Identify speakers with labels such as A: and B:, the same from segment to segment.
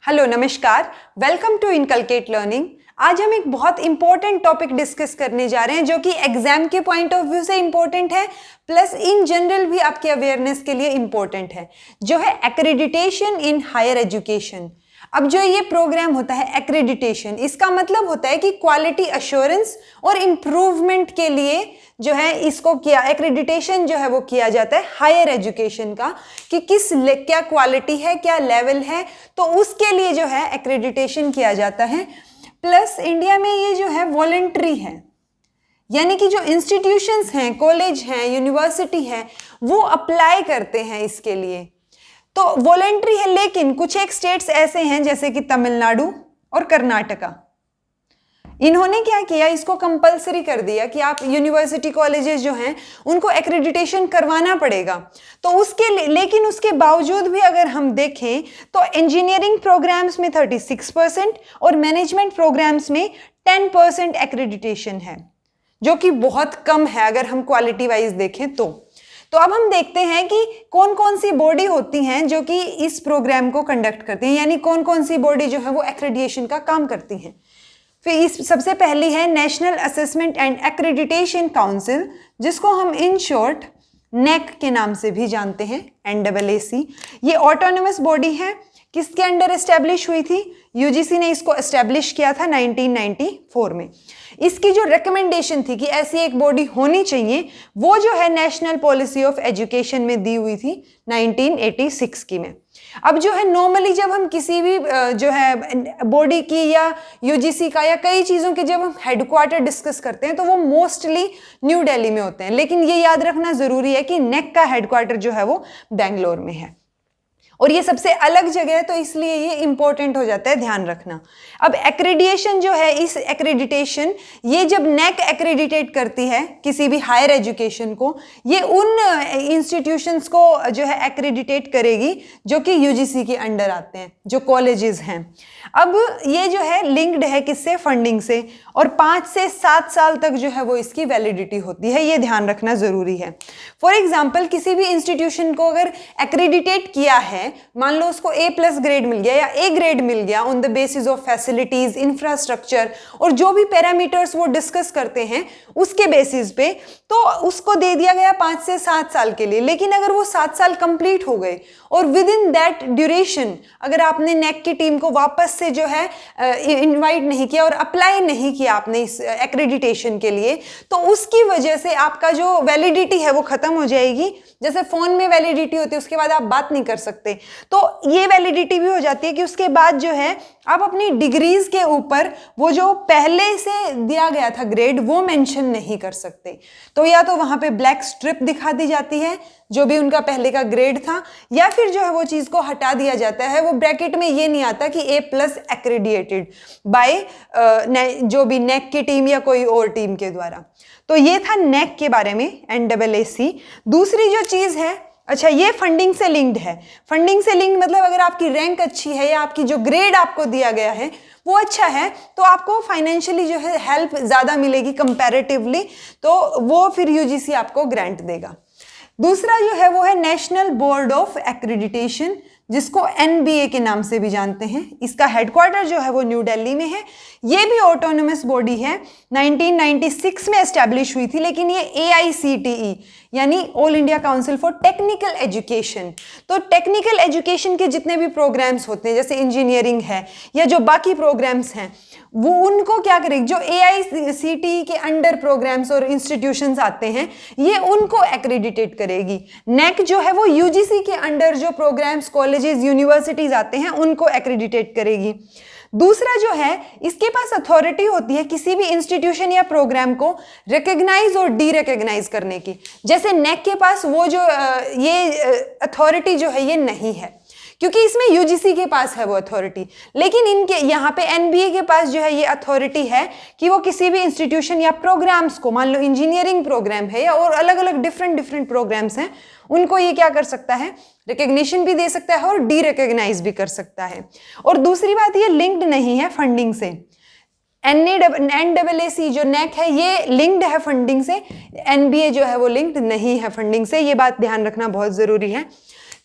A: Hello नमस्कार, welcome to inculcate learning. आज हम एक बहुत इंपॉर्टेंट टॉपिक डिस्कस करने जा रहे हैं जो कि एग्जाम के पॉइंट ऑफ व्यू से इंपॉर्टेंट है, प्लस इन जनरल भी आपके अवेयरनेस के लिए इंपॉर्टेंट है, जो है एक्रेडिटेशन इन हायर एजुकेशन। अब जो ये प्रोग्राम होता है एक्रेडिटेशन, इसका मतलब होता है कि क्वालिटी अश्योरेंस और इम्प्रूवमेंट के लिए जो है इसको किया एक्रेडिटेशन जो है वो किया जाता है हायर एजुकेशन का, कि क्या क्वालिटी है, क्या लेवल है, तो उसके लिए जो है एक्रेडिटेशन किया जाता है। प्लस इंडिया में ये जो है वॉलंटरी है, यानी कि जो इंस्टीट्यूशंस हैं, कॉलेज हैं, यूनिवर्सिटी हैं, वो अप्लाई करते हैं इसके लिए, तो वॉलंटरी है। लेकिन कुछ एक स्टेट्स ऐसे हैं जैसे कि तमिलनाडु और कर्नाटका, इन्होंने क्या किया, इसको कंपलसरी कर दिया कि आप यूनिवर्सिटी कॉलेजेस जो हैं उनको एक्रेडिटेशन करवाना पड़ेगा। तो उसके लिए, लेकिन उसके बावजूद भी अगर हम देखें तो इंजीनियरिंग प्रोग्राम्स में 36% और मैनेजमेंट प्रोग्राम्स में 10% एक्रेडिटेशन है, जो कि बहुत कम है अगर हम क्वालिटी वाइज देखें तो अब हम देखते हैं कि कौन कौन सी बॉडी होती हैं जो कि इस प्रोग्राम को कंडक्ट करती हैं, यानी कौन कौन सी बॉडी जो है वो एक्रेडिटेशन का काम करती हैं। फिर इस सबसे पहली है national assessment and accreditation council, जिसको हम इन शॉर्ट नेक के नाम से भी जानते हैं, NAAC। ये ऑटोनोमस बॉडी है, किसके अंडर एस्टेब्लिश हुई थी? यूजीसी ने इसको एस्टेब्लिश किया था 1994 में। इसकी जो रिकमेंडेशन थी कि ऐसी एक बॉडी होनी चाहिए, वो जो है नेशनल पॉलिसी ऑफ एजुकेशन में दी हुई थी 1986 की में। अब जो है नॉर्मली जब हम किसी भी जो है बॉडी की या यूजीसी का या कई चीज़ों के जब हम हेडक्वार्टर डिस्कस करते हैं तो वो मोस्टली न्यू दिल्ली में होते हैं, लेकिन ये याद रखना ज़रूरी है कि नेक का हेडक्वार्टर जो है वो बेंगलोर में है और ये सबसे अलग जगह है, तो इसलिए ये इंपॉर्टेंट हो जाता है, ध्यान रखना। अब एक्रेडिटेशन जो है, इस एक्रेडिटेशन ये जब नेक एक्रेडिटेट करती है किसी भी हायर एजुकेशन को, ये उन इंस्टीट्यूशंस को जो है एक्रेडिटेट करेगी जो कि यूजीसी के अंडर आते हैं, जो कॉलेजेस हैं। अब ये जो है लिंक्ड है किससे? फंडिंग से, और 5 से 7 साल तक जो है वो इसकी वैलिडिटी होती है, ये ध्यान रखना ज़रूरी है। फॉर एग्जाम्पल, किसी भी इंस्टीट्यूशन को अगर एक्रेडिटेट किया है, मान लो उसको A+ ग्रेड मिल गया या A ग्रेड मिल गया on the basis of facilities, infrastructure और जो भी पैरामीटर्स वो डिस्कस करते हैं उसके बेसिस पे, तो उसको दे दिया गया 5 से 7 साल के लिए। लेकिन अगर वो 7 साल कंप्लीट हो गए और विद इन दैट ड्यूरेशन अगर आपने नेक की टीम को वापस से जो है इनवाइट नहीं किया और अप्लाई नहीं किया आपने इस एक्रेडिटेशन के लिए, तो उसकी वजह से आपका जो वैलिडिटी है वो खत्म हो जाएगी। जैसे फोन में वैलिडिटी होती है, उसके बाद आप बात नहीं कर सकते, तो ये वैलिडिटी भी हो जाती है कि उसके बाद जो है आप अपनी डिग्रीज के ऊपर वो जो पहले से दिया गया था ग्रेड वो मेंशन नहीं कर सकते। तो या तो वहां पे ब्लैक स्ट्रिप दिखा दी जाती है जो भी उनका पहले का ग्रेड था, या फिर जो है वो चीज को हटा दिया जाता है। वो ब्रैकेट में ये नहीं आता कि A+ एक्रेडिटेड बाय जो भी नेक की टीम या कोई और टीम के द्वारा। तो ये था नेक के बारे में, NAAC। दूसरी जो चीज है, अच्छा, ये फंडिंग से लिंक्ड है। फंडिंग से लिंक्ड मतलब अगर आपकी रैंक अच्छी है या आपकी जो ग्रेड आपको दिया गया है वो अच्छा है, तो आपको फाइनेंशियली जो है हेल्प ज़्यादा मिलेगी कंपैरेटिवली, तो वो फिर यूजीसी आपको ग्रांट देगा। दूसरा जो है वो है नेशनल बोर्ड ऑफ एक्रेडिटेशन, जिसको NBA के नाम से भी जानते हैं। इसका हेडक्वार्टर जो है वो न्यू दिल्ली में है। ये भी ऑटोनोमस बॉडी है, 1996 में एस्टैब्लिश हुई थी, लेकिन ये AICTE यानी all India council for technical education, तो टेक्निकल एजुकेशन के जितने भी प्रोग्राम्स होते हैं, जैसे इंजीनियरिंग है या जो बाकी प्रोग्राम्स हैं, वो उनको क्या करेगी, जो AICTE के अंडर प्रोग्राम्स और इंस्टीट्यूशंस आते हैं, ये उनको एक्रेडिटेट करेगी। नेक जो है वो यूजीसी के अंडर जो प्रोग्राम्स, कॉलेजेस, यूनिवर्सिटीज आते हैं, उनको एक्रेडिटेट करेगी। दूसरा जो है, इसके पास अथॉरिटी होती है किसी भी इंस्टीट्यूशन या प्रोग्राम को रिकॉग्नाइज और डी रिकॉग्नाइज करने की। जैसे नेक के पास वो जो ये अथॉरिटी जो है ये नहीं है, क्योंकि इसमें यूजीसी के पास है वो अथॉरिटी, लेकिन इनके यहाँ पे NBA के पास जो है ये अथॉरिटी है कि वो किसी भी इंस्टीट्यूशन या प्रोग्राम्स को, मान लो इंजीनियरिंग प्रोग्राम है या और अलग अलग डिफरेंट प्रोग्राम्स हैं, उनको ये क्या कर सकता है, रिकग्निशन भी दे सकता है और डी रिकॉग्नाइज भी कर सकता है। और दूसरी बात, ये लिंक्ड नहीं है फंडिंग से। NAAC जो नेक है ये लिंक्ड है फंडिंग से, NBA जो है वो लिंक्ड नहीं है फंडिंग से, ये बात ध्यान रखना बहुत जरूरी है।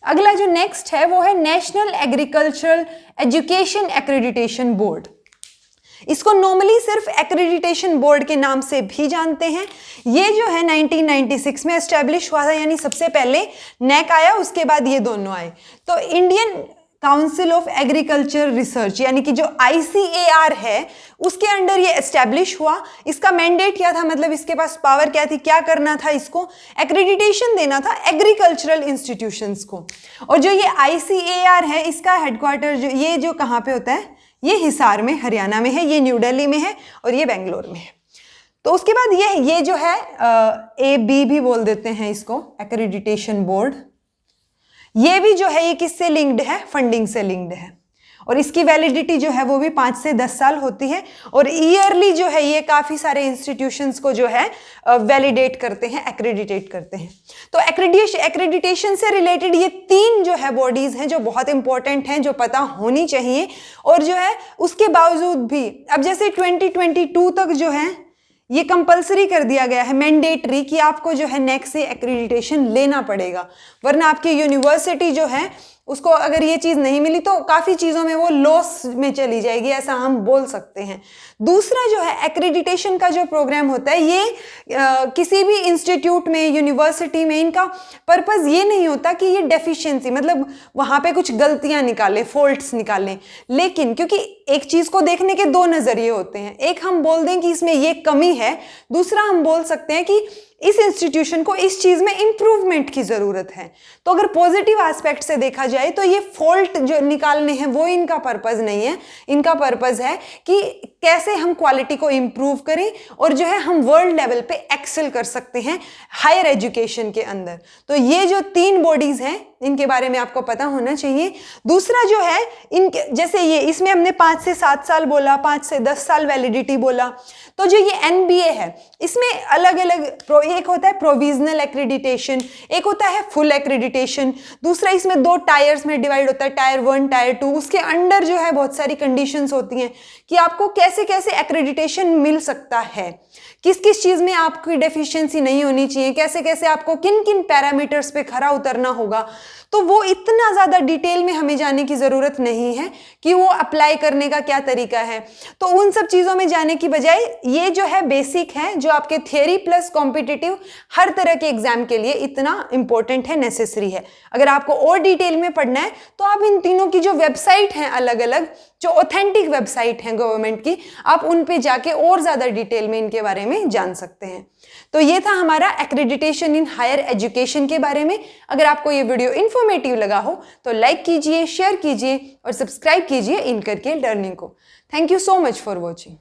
A: अगला जो नेक्स्ट है वो है national agricultural education accreditation board. इसको नॉर्मली सिर्फ एक्रेडिटेशन बोर्ड के नाम से भी जानते हैं। ये जो है 1996 में एस्टेब्लिश हुआ था, यानी सबसे पहले नेक आया, उसके बाद ये दोनों आए। तो Indian council of agriculture research यानी कि जो ICAR है उसके अंडर ये एस्टेब्लिश हुआ। इसका मैंडेट क्या था, मतलब इसके पास पावर क्या थी, क्या करना था, इसको एक्रेडिटेशन देना था एग्रीकल्चरल इंस्टीट्यूशंस को। और जो ये ICAR है इसका हेडक्वार्टर जो कहाँ पे होता है, ये हिसार में हरियाणा में है, ये न्यू दिल्ली में है और ये बेंगलोर में है। तो उसके बाद ये जो है AB भी बोल देते हैं इसको, एक्रेडिटेशन बोर्ड। ये भी जो है ये किससे लिंक्ड है, फंडिंग से लिंक्ड है और इसकी वैलिडिटी जो है वो भी 5 से 10 साल होती है और ईयरली जो है ये काफ़ी सारे इंस्टीट्यूशंस को जो है वैलिडेट करते हैं, एक्रेडिटेट करते हैं। तो एक्रेडिटेशन से रिलेटेड ये 3 जो है बॉडीज़ हैं जो बहुत इंपॉर्टेंट हैं, जो पता होनी चाहिए। और जो है उसके बावजूद भी अब जैसे 2022 तक जो है ये कंपलसरी कर दिया गया है, मैंडेटरी, कि आपको जो है नेक से एक्रेडिटेशन लेना पड़ेगा, वरना आपकी यूनिवर्सिटी जो है उसको अगर ये चीज़ नहीं मिली तो काफ़ी चीज़ों में वो लॉस में चली जाएगी, ऐसा हम बोल सकते हैं। दूसरा जो है एक्रेडिटेशन का जो प्रोग्राम होता है ये किसी भी इंस्टीट्यूट में, यूनिवर्सिटी में, इनका पर्पज़ ये नहीं होता कि ये डेफिशिएंसी मतलब वहाँ पे कुछ गलतियाँ निकालें, फॉल्ट्स निकालें, लेकिन क्योंकि एक चीज़ को देखने के 2 नज़रिए होते हैं। एक हम बोल दें कि इसमें ये कमी है, दूसरा हम बोल सकते हैं कि इस इंस्टीट्यूशन को इस चीज़ में इम्प्रूवमेंट की ज़रूरत है। तो अगर पॉजिटिव एस्पेक्ट से देखा जाए तो ये फॉल्ट जो निकालने हैं वो इनका पर्पज़ नहीं है, इनका पर्पज़ है कि कैसे हम क्वालिटी को इम्प्रूव करें और जो है हम वर्ल्ड लेवल पे एक्सेल कर सकते हैं हायर एजुकेशन के अंदर। तो ये जो 3 बॉडीज़ हैं इनके बारे में आपको पता होना चाहिए। दूसरा जो है इनके जैसे ये इसमें हमने 5 से 7 साल बोला, 5 से 10 साल वैलिडिटी बोला। तो जो ये NBA है इसमें अलग अलग एक होता है प्रोविजनल एक्रेडिटेशन, एक होता है फुल एक्रेडिटेशन, दूसरा इसमें 2 टायर्स में डिवाइड होता है, टायर 1 टायर 2। उसके अंडर जो है बहुत सारी कंडीशंस होती हैं कि आपको कैसे कैसे एक्रेडिटेशन मिल सकता है, किस किस चीज़ में आपकी डेफिशिएंसी नहीं होनी चाहिए, कैसे कैसे आपको किन किन पैरामीटर्स पे खरा उतरना होगा। तो वो इतना ज़्यादा डिटेल में हमें जाने की ज़रूरत नहीं है कि वो अप्लाई करने का क्या तरीका है। तो उन सब चीज़ों में जाने की बजाय ये जो है बेसिक है, जो आपके थियरी प्लस कॉम्पिटिटिव हर तरह के एग्जाम के लिए इतना इंपॉर्टेंट है, नेसेसरी है। अगर आपको और डिटेल में पढ़ना है तो आप इन तीनों की जो वेबसाइट हैं अलग अलग, जो ऑथेंटिक वेबसाइट हैं गवर्नमेंट की, आप उन पे जाके और ज़्यादा डिटेल में इनके बारे में जान सकते हैं। तो ये था हमारा एक्रेडिटेशन इन हायर एजुकेशन के बारे में। अगर आपको ये वीडियो इन्फॉर्मेटिव लगा हो तो लाइक कीजिए, शेयर कीजिए और सब्सक्राइब कीजिए इनकरके लर्निंग को। Thank you so much for watching.